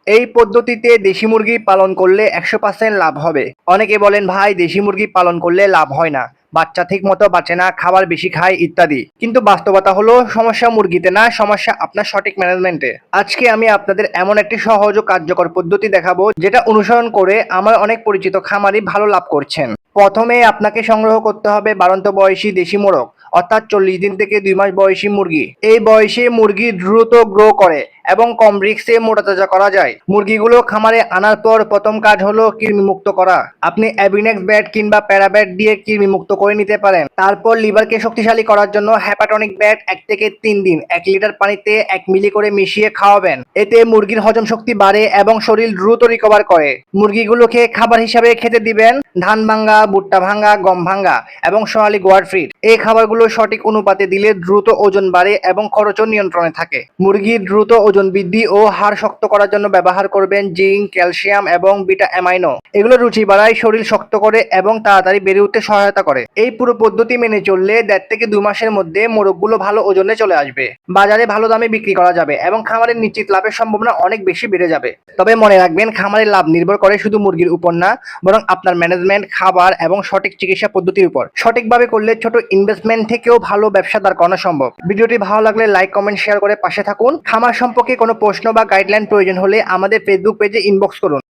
এই পদ্ধতিতে দেশি মুরগি পালন করলে 100% লাভ হবে। অনেকে বলেন ভাই দেশি মুরগি পালন করলে লাভ হয় না, বাচ্চা ঠিক মতো বাঁচে না, খাবার বেশি খায় ইত্যাদি। কিন্তু বাস্তবতা হলো সমস্যা মুরগিতে না, সমস্যা আপনার সঠিক ম্যানেজমেন্টে। আজকে আমি আপনাদের এমন একটি সহজ ও কার্যকর পদ্ধতি দেখাবো যেটা অনুসরণ করে আমার অনেক পরিচিত খামারি ভালো লাভ করছেন। প্রথমে আপনাকে সংগ্রহ করতে হবে বাড়ন্ত বয়সী দেশি মোরগ, অর্থাৎ 40 দিন থেকে 2 মাস বয়সী মুরগি। এই বয়সে মুরগি দ্রুত গ্রো করে এবং কম রিস্কে মোটাতাজা করা যায়। মুরগিগুলো খামারে আনার পর প্রথম কাজ হলো কৃমিমুক্ত করা। আপনি অ্যাবিনেক্স ব্যাট কিংবা প্যারাব্যাট দিয়ে কৃমিমুক্ত করে নিতে পারেন। তারপর লিভারকে শক্তিশালী করার জন্য হ্যাপাটনিক ব্যাট 1 থেকে 3 দিন 1 লিটার পানিতে 1 মিলি করে মিশিয়ে খাওয়াবেন। এতে মুরগির হজম শক্তি বাড়ে এবং শরীর দ্রুত রিকভার করে। মুরগিগুলোকে খাবার হিসাবে খেতে দিবেন ধান ভাঙ্গা, ভুট্টা ভাঙ্গা, গম ভাঙ্গা এবং সোনালী গোয়ার ফিড। এই খাবারগুলো সঠিক অনুপাতে দিলে দ্রুত ওজন বাড়ে এবং খরচও নিয়ন্ত্রণে থাকে। মুরগির দ্রুত ওজন বৃদ্ধি ও হাড় শক্ত করার জন্য ব্যবহার করবেন জিঙ্ক, ক্যালসিয়াম এবং বিটা অ্যামাইনো। এগুলো রুচি বাড়ায়, শরীর শক্ত করে এবং তাড়াতাড়ি বেড়ে উঠতে সহায়তা করে। এই পুরো পদ্ধতি মেনে চললে 1.5 থেকে 2 মাসের মধ্যে মোরগগুলো ভালো ওজনে চলে আসবে। বাজারে ভালো দামে বিক্রি করা যাবে এবং খামারের নিশ্চিত লাভের সম্ভাবনা অনেক বেশি বেড়ে যাবে। তবে মনে রাখবেন, খামারের লাভ নির্ভর করে শুধু মুরগির উপর না, বরং আপনার ম্যানেজমেন্ট, খাবার এবং সঠিক চিকিৎসা পদ্ধতির উপর। সঠিকভাবে করলে ছোট ইনভেস্টমেন্ট থেকেও ভালো ব্যবসা দাঁড় করানো সম্ভব। ভিডিওটি ভালো লাগলে লাইক, কমেন্ট, শেয়ার করে পাশে থাকুন। খামার সম্পর্কে কোনো প্রশ্ন বা গাইডলাইন প্রয়োজন হলে আমাদের ফেসবুক পেজে ইনবক্স করুন।